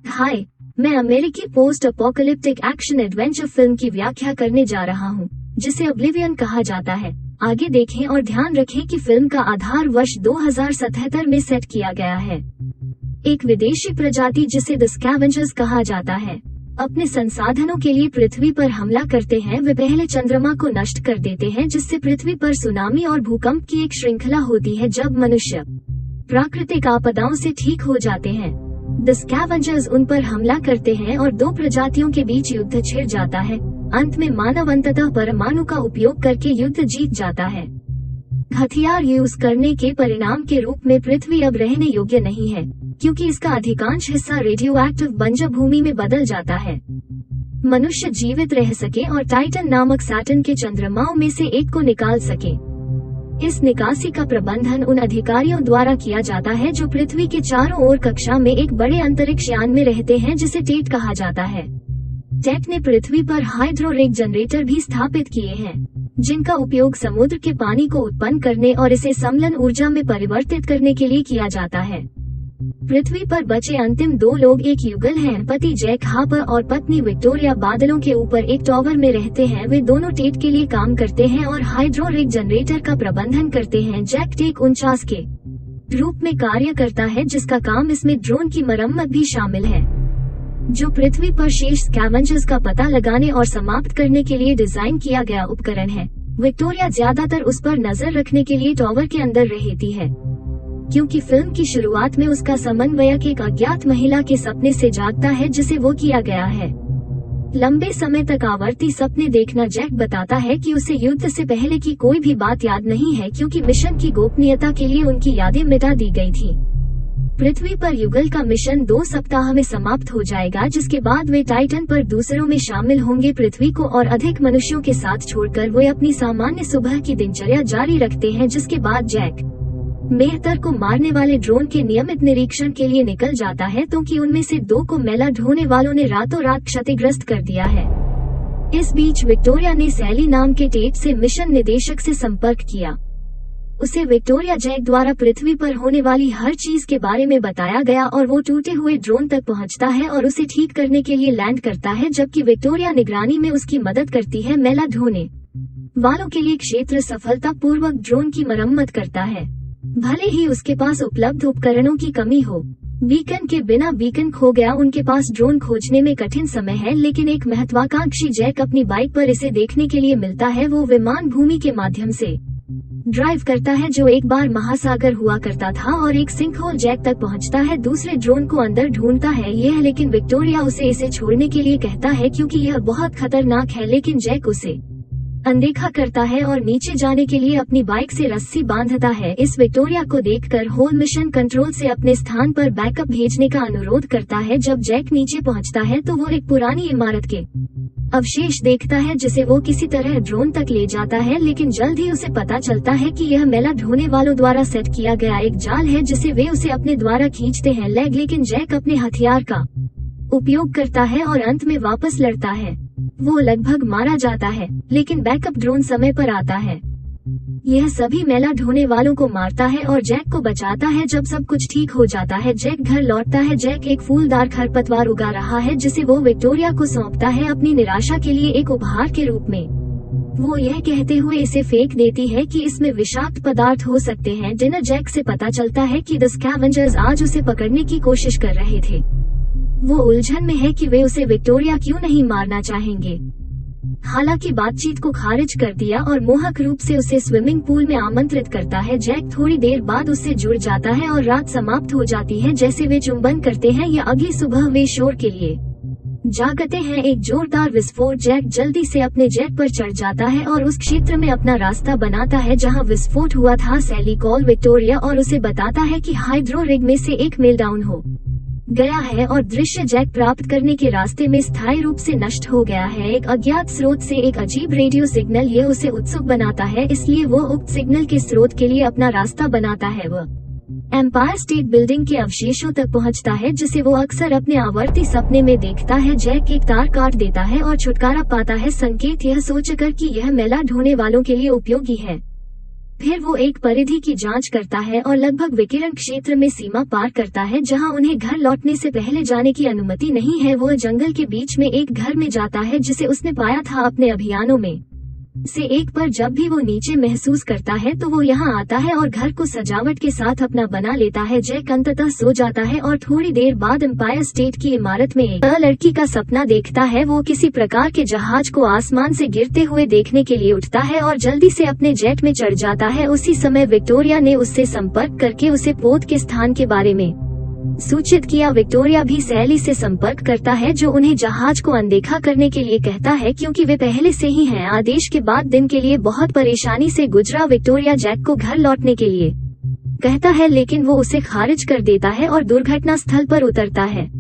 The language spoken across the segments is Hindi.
हाय, मैं अमेरिकी post apocalyptic action adventure film की व्याख्या करने जा रहा हूँ, जिसे ओब्लिवियन कहा जाता है। आगे देखें और ध्यान रखें कि फिल्म का आधार वर्ष 2077 में सेट किया गया है। एक विदेशी प्रजाति जिसे द स्कैवेंजर्स कहा जाता है, अपने संसाधनों के लिए पृथ्वी पर हमला करते हैं। वे पहले चंद्रमा को नष्ट कर देते हैं, जिससे पृथ्वी पर सुनामी और भूकंप की एक श्रृंखला होती है। जब मनुष्य प्राकृतिक आपदाओं से ठीक हो जाते हैं, द स्कैवेंजर्स उन पर हमला करते हैं और दो प्रजातियों के बीच युद्ध छिड़ जाता है। अंत में मानव अंततः परमाणु का उपयोग करके युद्ध जीत जाता है। हथियार यूज करने के परिणाम के रूप में पृथ्वी अब रहने योग्य नहीं है, क्योंकि इसका अधिकांश हिस्सा रेडियोएक्टिव बंजर भूमि में बदल जाता है। मनुष्य जीवित रह सके और टाइटन नामक सैटर्न के चंद्रमाओं में से एक को निकाल सके। इस निकासी का प्रबंधन उन अधिकारियों द्वारा किया जाता है जो पृथ्वी के चारों ओर कक्षा में एक बड़े अंतरिक्ष यान में रहते हैं, जिसे टेट कहा जाता है। टेट ने पृथ्वी पर हाइड्रोरिक जनरेटर भी स्थापित किए हैं, जिनका उपयोग समुद्र के पानी को उत्पन्न करने और इसे समलन ऊर्जा में परिवर्तित करने के लिए किया जाता है। पृथ्वी पर बचे अंतिम दो लोग एक युगल हैं। पति जैक हापर और पत्नी विक्टोरिया बादलों के ऊपर एक टॉवर में रहते हैं। वे दोनों टेट के लिए काम करते हैं और हाइड्रोरिक जनरेटर का प्रबंधन करते हैं। जैक टेक 49 के रूप में कार्य करता है, जिसका काम इसमें ड्रोन की मरम्मत भी शामिल है, जो पृथ्वी पर शेष स्कैवेंजर्स का पता लगाने और समाप्त करने के लिए डिजाइन किया गया उपकरण है। विक्टोरिया ज्यादातर उस पर नजर रखने के लिए टॉवर के अंदर रहती है, क्योंकि फिल्म की शुरुआत में उसका समन्वयक एक अज्ञात महिला के सपने से जागता है, जिसे वो किया गया है। लंबे समय तक आवर्ती सपने देखना जैक बताता है कि उसे युद्ध से पहले की कोई भी बात याद नहीं है, क्योंकि मिशन की गोपनीयता के लिए उनकी यादें मिटा दी गई थी। पृथ्वी पर युगल का मिशन 2 सप्ताह में समाप्त हो जाएगा, जिसके बाद वे टाइटन पर दूसरों में शामिल होंगे। पृथ्वी को और अधिक मनुष्यों के साथ छोड़कर वे अपनी सामान्य सुबह की दिनचर्या जारी रखते हैं, जिसके बाद जैक मेहतर को मारने वाले ड्रोन के नियमित निरीक्षण के लिए निकल जाता है, क्योंकि उनमें से 2 को मेला ढोने वालों ने रातों रात क्षतिग्रस्त कर दिया है। इस बीच विक्टोरिया ने सैली नाम के टेट से मिशन निदेशक से संपर्क किया। उसे विक्टोरिया जैक द्वारा पृथ्वी पर होने वाली हर चीज के बारे में बताया गया और वो टूटे हुए ड्रोन तक पहुंचता है और उसे ठीक करने के लिए लैंड करता है, जबकि विक्टोरिया निगरानी में उसकी मदद करती है। मेला ढोने वालों के लिए क्षेत्र सफलतापूर्वक ड्रोन की मरम्मत करता है, भले ही उसके पास उपलब्ध उपकरणों की कमी हो। बीकन के बिना बीकन खो गया। उनके पास ड्रोन खोजने में कठिन समय है, लेकिन एक महत्वाकांक्षी जैक अपनी बाइक पर इसे देखने के लिए मिलता है। वो विमान भूमि के माध्यम से ड्राइव करता है, जो एक बार महासागर हुआ करता था, और एक सिंकहोल जैक तक पहुंचता है। दूसरे ड्रोन को अंदर ढूंढता है लेकिन विक्टोरिया उसे इसे छोड़ने के लिए कहता है, क्योंकि यह बहुत खतरनाक है। लेकिन जैक उसे अनदेखा करता है और नीचे जाने के लिए अपनी बाइक से रस्सी बांधता है। इस विक्टोरिया को देखकर होल मिशन कंट्रोल से अपने स्थान पर बैकअप भेजने का अनुरोध करता है। जब जैक नीचे पहुंचता है तो वो एक पुरानी इमारत के अवशेष देखता है, जिसे वो किसी तरह ड्रोन तक ले जाता है, लेकिन जल्द ही उसे पता चलता है कि यह मेला ढोने वालों द्वारा सेट किया गया एक जाल है, जिसे वे उसे अपने द्वारा खींचते हैं। लेकिन जैक अपने हथियार का उपयोग करता है और अंत में वापस लड़ता है। वो लगभग मारा जाता है, लेकिन बैकअप ड्रोन समय पर आता है। यह सभी मेला ढोने वालों को मारता है और जैक को बचाता है। जब सब कुछ ठीक हो जाता है, जैक घर लौटता है। जैक एक फूलदार खरपतवार उगा रहा है, जिसे वो विक्टोरिया को सौंपता है अपनी निराशा के लिए एक उपहार के रूप में। वो यह कहते हुए इसे फेंक देती है कि इसमें विषाक्त पदार्थ हो सकते हैं। डिनर जैक से पता चलता है कि द स्कैवेंजर्स आज उसे पकड़ने की कोशिश कर रहे थे। वो उलझन में है कि वे उसे विक्टोरिया क्यों नहीं मारना चाहेंगे। हालांकि बातचीत को खारिज कर दिया और मोहक रूप से उसे स्विमिंग पूल में आमंत्रित करता है। जैक थोड़ी देर बाद उससे जुड़ जाता है और रात समाप्त हो जाती है। जैसे वे चुंबन करते हैं या अगली सुबह वे शोर के लिए जागते हैं। एक जोरदार विस्फोट। जैक जल्दी से अपने जेट पर चढ़ जाता है और उस क्षेत्र में अपना रास्ता बनाता है जहां विस्फोट हुआ था। सैली कॉल विक्टोरिया और उसे बताता है कि हाइड्रो रिग में से एक मेल्टडाउन हो गया है और दृश्य जैक प्राप्त करने के रास्ते में स्थायी रूप से नष्ट हो गया है। एक अज्ञात स्रोत से एक अजीब रेडियो सिग्नल ये उसे उत्सुक बनाता है, इसलिए वो उक्त सिग्नल के स्रोत के लिए अपना रास्ता बनाता है। वह एम्पायर स्टेट बिल्डिंग के अवशेषों तक पहुंचता है, जिसे वो अक्सर अपने आवर्ती सपने में देखता है। जैक एक तार काट देता है और छुटकारा पाता है, संकेत यह सोचकर कि यह मेला ढोने वालों के लिए उपयोगी है। फिर वो एक परिधि की जांच करता है और लगभग विकिरण क्षेत्र में सीमा पार करता है जहां उन्हें घर लौटने से पहले जाने की अनुमति नहीं है। वो जंगल के बीच में एक घर में जाता है जिसे उसने पाया था अपने अभियानों में से एक पर। जब भी वो नीचे महसूस करता है तो वो यहाँ आता है और घर को सजावट के साथ अपना बना लेता है। जैक अंततः सो जाता है और थोड़ी देर बाद एम्पायर स्टेट की इमारत में एक लड़की का सपना देखता है। वो किसी प्रकार के जहाज को आसमान से गिरते हुए देखने के लिए उठता है और जल्दी से अपने जेट में चढ़ जाता है। उसी समय विक्टोरिया ने उससे संपर्क करके उसे पोत के स्थान के बारे में सूचित किया। विक्टोरिया भी सैली से संपर्क करता है जो उन्हें जहाज को अनदेखा करने के लिए कहता है क्योंकि वे पहले से ही हैं। आदेश के बाद दिन के लिए बहुत परेशानी से गुजरा विक्टोरिया जैक को घर लौटने के लिए कहता है लेकिन वो उसे खारिज कर देता है और दुर्घटना स्थल पर उतरता है।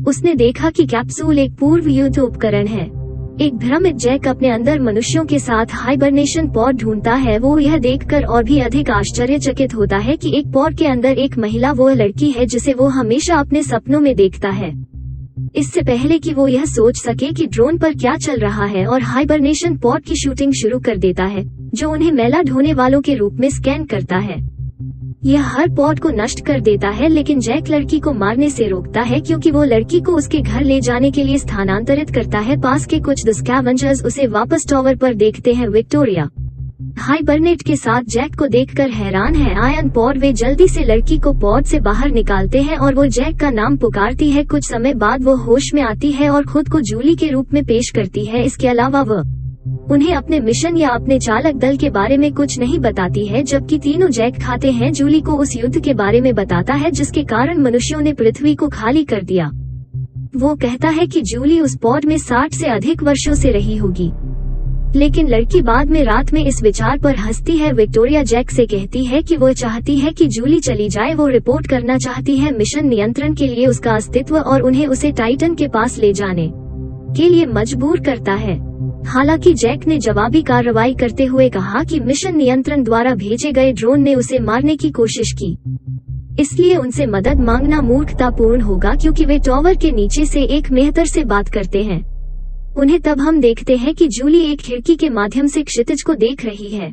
उसने देखा कि कैप्सूल एक पूर्व युद्ध उपकरण है। एक भ्रमित जैक अपने अंदर मनुष्यों के साथ हाइबरनेशन पॉड ढूंढता है। वो यह देखकर और भी अधिक आश्चर्यचकित होता है कि एक पॉड के अंदर एक महिला वो लड़की है जिसे वो हमेशा अपने सपनों में देखता है। इससे पहले कि वो यह सोच सके कि ड्रोन पर क्या चल रहा है और हाइबरनेशन पॉड की शूटिंग शुरू कर देता है जो उन्हें मैला ढोने वालों के रूप में स्कैन करता है। यह हर पॉड को नष्ट कर देता है लेकिन जैक लड़की को मारने से रोकता है क्योंकि वो लड़की को उसके घर ले जाने के लिए स्थानांतरित करता है। पास के कुछ स्कैवेंजर्स उसे वापस टॉवर पर देखते हैं। विक्टोरिया हाइबरनेट के साथ जैक को देखकर हैरान है। आयन पॉड वे जल्दी से लड़की को पॉड से बाहर निकालते हैं और वो जैक का नाम पुकारती है। कुछ समय बाद वो होश में आती है और खुद को जूली के रूप में पेश करती है। इसके अलावा वह उन्हें अपने मिशन या अपने चालक दल के बारे में कुछ नहीं बताती है। जबकि तीनों जैक खाते हैं जूली को उस युद्ध के बारे में बताता है जिसके कारण मनुष्यों ने पृथ्वी को खाली कर दिया। वो कहता है कि जूली उस पॉड में 60 से अधिक वर्षों से रही होगी। लेकिन लड़की बाद में रात में इस विचार पर हंसती है। विक्टोरिया जैक से कहती है कि वो चाहती है कि जूली चली जाए। वो रिपोर्ट करना चाहती है मिशन नियंत्रण के लिए उसका अस्तित्व और उन्हें उसे टाइटन के पास ले जाने के लिए मजबूर करता है। हालांकि जैक ने जवाबी कार्रवाई करते हुए कहा कि मिशन नियंत्रण द्वारा भेजे गए ड्रोन ने उसे मारने की कोशिश की, इसलिए उनसे मदद मांगना मूर्खतापूर्ण होगा क्योंकि वे टॉवर के नीचे से एक मेहतर से बात करते हैं। उन्हें तब हम देखते हैं कि जूली एक खिड़की के माध्यम से क्षितिज को देख रही है।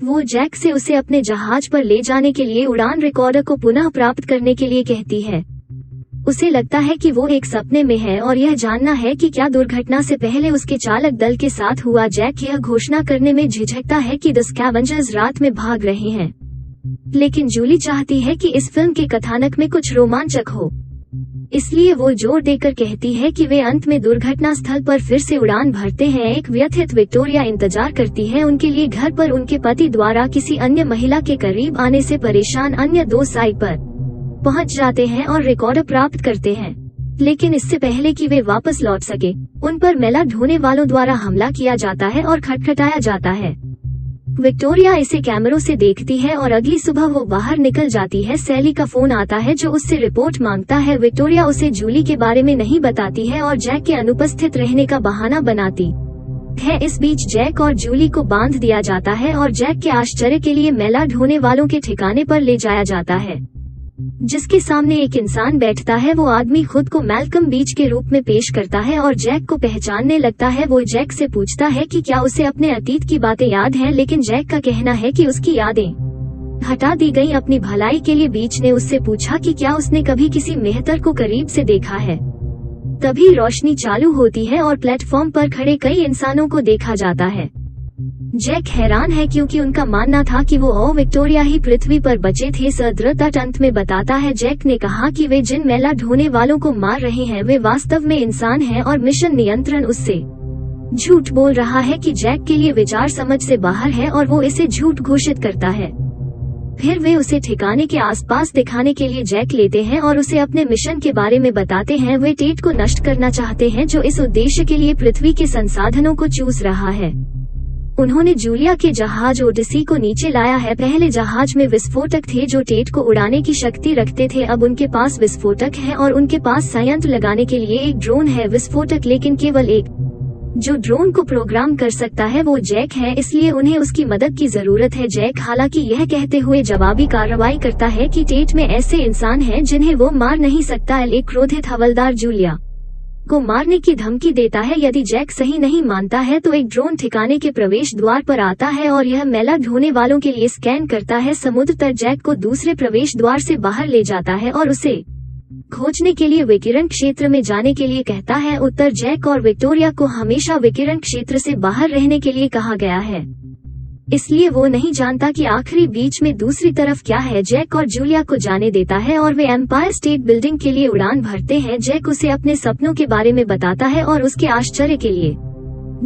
वो जैक से उसे अपने जहाज पर ले जाने के लिए उड़ान रिकॉर्डर को पुनः प्राप्त करने के लिए कहती है। उसे लगता है कि वो एक सपने में है और यह जानना है कि क्या दुर्घटना से पहले उसके चालक दल के साथ हुआ। जैक यह घोषणा करने में झिझकता है कि द स्कैवेंजर्स रात में भाग रहे हैं, लेकिन जूली चाहती है कि इस फिल्म के कथानक में कुछ रोमांचक हो, इसलिए वो जोर देकर कहती है कि वे अंत में दुर्घटना स्थल पर फिर से उड़ान भरते हैं। एक व्यथित विक्टोरिया इंतजार करती है उनके लिए घर पर उनके पति द्वारा किसी अन्य महिला के करीब आने से परेशान। अन्य दो साइट पर पहुंच जाते हैं और रिकॉर्डर प्राप्त करते हैं, लेकिन इससे पहले कि वे वापस लौट सके उन पर मैला ढोने वालों द्वारा हमला किया जाता है और खटखटाया जाता है। विक्टोरिया इसे कैमरों से देखती है और अगली सुबह वो बाहर निकल जाती है। सैली का फोन आता है जो उससे रिपोर्ट मांगता है। विक्टोरिया उसे जूली के बारे में नहीं बताती है और जैक के अनुपस्थित रहने का बहाना बनाती है। इस बीच जैक और जूली को बांध दिया जाता है और जैक के आश्चर्य के लिए मैला ढोने वालों के ठिकाने पर ले जाया जाता है, जिसके सामने एक इंसान बैठता है। वो आदमी खुद को मैल्कम बीच के रूप में पेश करता है और जैक को पहचानने लगता है। वो जैक से पूछता है कि क्या उसे अपने अतीत की बातें याद हैं, लेकिन जैक का कहना है कि उसकी यादें हटा दी गई अपनी भलाई के लिए। बीच ने उससे पूछा कि क्या उसने कभी किसी मेहतर को करीब से देखा है। तभी रोशनी चालू होती है और प्लेटफॉर्म पर खड़े कई इंसानों को देखा जाता है। जैक हैरान है क्योंकि उनका मानना था कि वो विक्टोरिया ही पृथ्वी पर बचे थे। सदृतट अंत में बताता है जैक ने कहा कि वे जिन मैला ढोने वालों को मार रहे हैं वे वास्तव में इंसान हैं और मिशन नियंत्रण उससे झूठ बोल रहा है कि जैक के लिए विचार समझ से बाहर है और वो इसे झूठ घोषित करता है। फिर वे उसे ठिकाने के आसपास दिखाने के लिए जैक लेते हैं और उसे अपने मिशन के बारे में बताते हैं। वे टेट को नष्ट करना चाहते हैं जो इस उद्देश्य के लिए पृथ्वी के संसाधनों को चूस रहा है। उन्होंने जूलिया के जहाज ओडिसी को नीचे लाया है। पहले जहाज में विस्फोटक थे जो टेट को उड़ाने की शक्ति रखते थे। अब उनके पास विस्फोटक है और उनके पास संयंत्र लगाने के लिए एक ड्रोन है। विस्फोटक लेकिन केवल एक जो ड्रोन को प्रोग्राम कर सकता है वो जैक है, इसलिए उन्हें उसकी मदद की जरूरत है। जैक हालांकि यह कहते हुए जवाबी कार्रवाई करता है कि टेट में ऐसे इंसान हैं जिन्हें वो मार नहीं सकता। एक क्रोधित हवलदार जूलिया को मारने की धमकी देता है। यदि जैक सही नहीं मानता है तो एक ड्रोन ठिकाने के प्रवेश द्वार पर आता है और यह मेला ढूंढने वालों के लिए स्कैन करता है। समुद्र तट जैक को दूसरे प्रवेश द्वार से बाहर ले जाता है और उसे खोजने के लिए विकिरण क्षेत्र में जाने के लिए कहता है। उत्तर जैक और विक्टोरिया को हमेशा विकिरण क्षेत्र से बाहर रहने के लिए कहा गया है, इसलिए वो नहीं जानता कि आखिरी बीच में दूसरी तरफ क्या है। जैक और जूलिया को जाने देता है और वे एम्पायर स्टेट बिल्डिंग के लिए उड़ान भरते हैं। जैक उसे अपने सपनों के बारे में बताता है और उसके आश्चर्य के लिए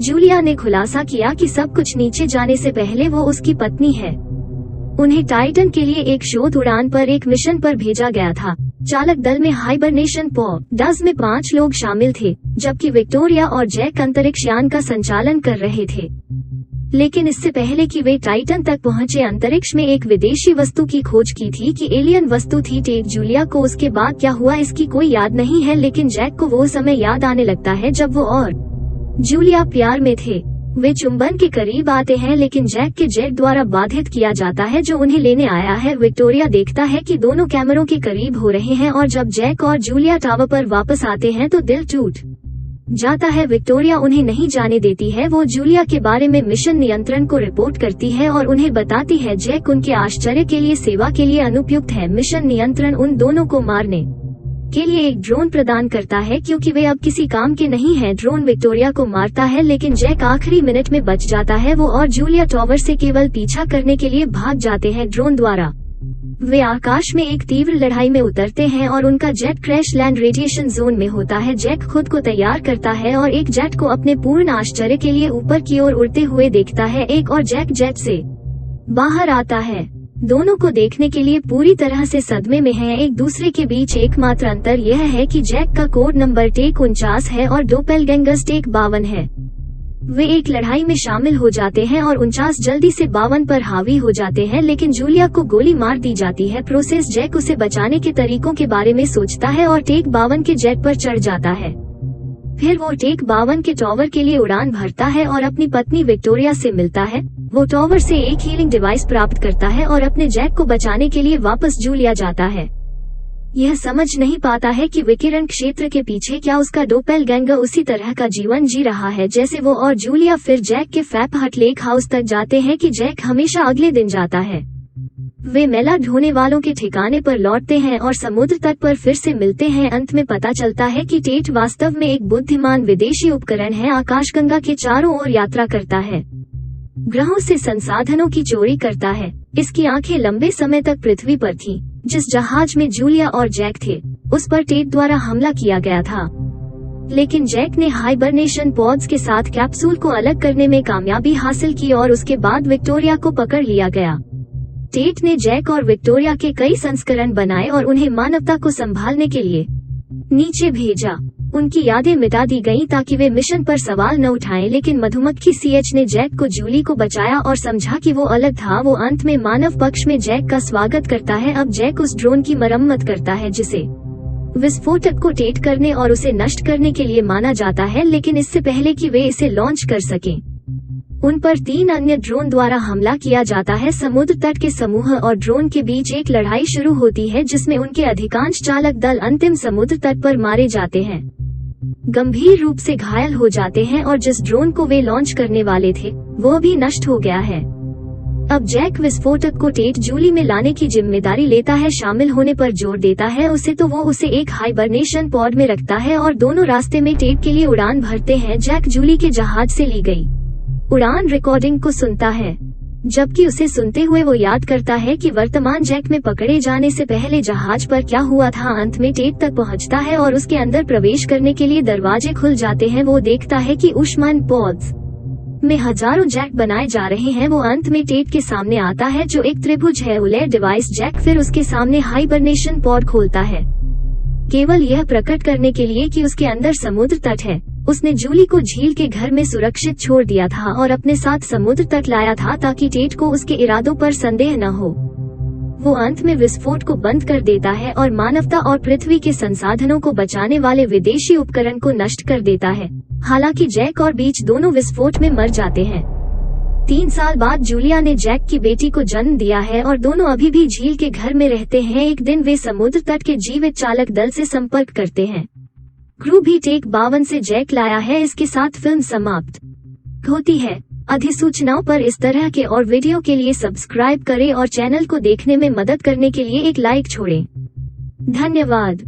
जूलिया ने खुलासा किया कि सब कुछ नीचे जाने से पहले वो उसकी पत्नी है। उन्हें टाइटन के लिए एक शोध उड़ान पर एक मिशन पर भेजा गया था। चालक दल में हाइबरनेशन पॉड्स में 5 लोग शामिल थे, जबकि विक्टोरिया और जैक अंतरिक्ष यान का संचालन कर रहे थे। लेकिन इससे पहले कि वे टाइटन तक पहुंचे, अंतरिक्ष में एक विदेशी वस्तु की खोज की थी कि एलियन वस्तु थी। टेक जूलिया को उसके बाद क्या हुआ इसकी कोई याद नहीं है, लेकिन जैक को वो समय याद आने लगता है जब वो और जूलिया प्यार में थे। वे चुंबन के करीब आते हैं, लेकिन जैक के जेट द्वारा बाधित किया जाता है जो उन्हें लेने आया है। विक्टोरिया देखता है कि दोनों कैमरों के करीब हो रहे हैं और जब जैक और जूलिया टावर पर वापस आते हैं तो दिल टूट जाता है। विक्टोरिया उन्हें नहीं जाने देती है। वो जूलिया के बारे में मिशन नियंत्रण को रिपोर्ट करती है और उन्हें बताती है जैक उनके आश्चर्य के लिए सेवा के लिए अनुपयुक्त है। मिशन नियंत्रण उन दोनों को मारने के लिए एक ड्रोन प्रदान करता है क्योंकि वे अब किसी काम के नहीं हैं। ड्रोन विक्टोरिया को मारता है, लेकिन जैक आखिरी मिनट में बच जाता है। वो और जूलिया टावर से केवल पीछा करने के लिए भाग जाते हैं ड्रोन द्वारा। वे आकाश में एक तीव्र लड़ाई में उतरते हैं और उनका jet crash land radiation zone में होता है। जैक खुद को तैयार करता है और एक जेट को अपने पूर्ण आश्चर्य के लिए ऊपर की ओर उड़ते हुए देखता है। एक और जैक जेट से बाहर आता है। दोनों को देखने के लिए पूरी तरह से सदमे में हैं। एक दूसरे के बीच एकमात्र अंतर यह है कि जैक का कोड नंबर टेक 49 है और डोपेलगैंगर्स टेक 52 है। वे एक लड़ाई में शामिल हो जाते हैं और 49 जल्दी से 52 पर हावी हो जाते हैं, लेकिन जूलिया को गोली मार दी जाती है। प्रोसेस जैक उसे बचाने के तरीकों के बारे में सोचता है और टेक 52 के जेट पर चढ़ जाता है। फिर वो टेक 52 के टावर के लिए उड़ान भरता है और अपनी पत्नी विक्टोरिया से मिलता है। वो टावर से एक हीलिंग डिवाइस प्राप्त करता है और अपने जैक को बचाने के लिए वापस जूलिया जाता है। यह समझ नहीं पाता है कि विकिरण क्षेत्र के पीछे क्या उसका डोपेलगैंगर उसी तरह का जीवन जी रहा है जैसे वो और जूलिया। फिर जैक के फैप हट लेक हाउस तक जाते हैं कि जैक हमेशा अगले दिन जाता है। वे मेला ढूंढने वालों के ठिकाने पर लौटते हैं और समुद्र तट पर फिर से मिलते हैं। अंत में पता चलता है कि टेट वास्तव में एक बुद्धिमान विदेशी उपकरण है। आकाशगंगा के चारों ओर यात्रा करता है, ग्रहों से संसाधनों की चोरी करता है। इसकी आंखें लंबे समय तक पृथ्वी पर थीं। जिस जहाज में जूलिया और जैक थे उस पर टेट द्वारा हमला किया गया था, लेकिन जैक ने हाइबरनेशन पॉड्स के साथ कैप्सूल को अलग करने में कामयाबी हासिल की और उसके बाद विक्टोरिया को पकड़ लिया गया। टेट ने जैक और विक्टोरिया के कई संस्करण बनाए और उन्हें मानवता को संभालने के लिए नीचे भेजा। उनकी यादें मिटा दी गईं ताकि वे मिशन पर सवाल न उठाएं, लेकिन मधुमक्खी सीएच ने जैक को जूली को बचाया और समझा कि वो अलग था। वो अंत में मानव पक्ष में जैक का स्वागत करता है। अब जैक उस ड्रोन की मरम्मत करता है जिसे विस्फोटक को टेट करने और उसे नष्ट करने के लिए माना जाता है, लेकिन इससे पहले कि वे इसे लॉन्च कर सकें उन पर 3 अन्य ड्रोन द्वारा हमला किया जाता है। समुद्र तट के समूह और ड्रोन के बीच एक लड़ाई शुरू होती है जिसमें उनके अधिकांश चालक दल अंतिम समुद्र तट पर मारे जाते हैं, गंभीर रूप से घायल हो जाते हैं और जिस ड्रोन को वे लॉन्च करने वाले थे वो भी नष्ट हो गया है। अब जैक विस्फोटक को टेट जूली में लाने की जिम्मेदारी लेता है। शामिल होने पर जोर देता है उसे, तो वो उसे एक हाइबरनेशन पॉड में रखता है और दोनों रास्ते में टेट के लिए उड़ान भरते हैं। जैक जूली के जहाज से ली गई उड़ान रिकॉर्डिंग को सुनता है, जबकि उसे सुनते हुए वो याद करता है कि वर्तमान जैक में पकड़े जाने से पहले जहाज पर क्या हुआ था। अंत में टेट तक पहुंचता है और उसके अंदर प्रवेश करने के लिए दरवाजे खुल जाते हैं। वो देखता है कि उष्मान पॉड्स में हजारों जैक बनाए जा रहे हैं। वो अंत में टेट के सामने आता है जो एक त्रिभुज है, उलेर डिवाइस जैक फिर उसके सामने हाइबरनेशन पॉड खोलता है, केवल यह प्रकट करने के लिए कि उसके अंदर समुद्र तट है। उसने जूली को झील के घर में सुरक्षित छोड़ दिया था और अपने साथ समुद्र तट लाया था ताकि टेट को उसके इरादों पर संदेह न हो। वो अंत में विस्फोट को बंद कर देता है और मानवता और पृथ्वी के संसाधनों को बचाने वाले विदेशी उपकरण को नष्ट कर देता है। हालांकि जैक और बीच दोनों विस्फोट में मर जाते हैं। 3 साल बाद जूलिया ने जैक की बेटी को जन्म दिया है और दोनों अभी भी झील के घर में रहते हैं। एक दिन वे समुद्र तट के जीवित चालक दल से संपर्क करते हैं। क्रू भी टेक 52 से जैक लाया है। इसके साथ फिल्म समाप्त होती है। अधिसूचनाओं पर इस तरह के और वीडियो के लिए सब्सक्राइब करें और चैनल को देखने में मदद करने के लिए एक लाइक छोड़ें। धन्यवाद।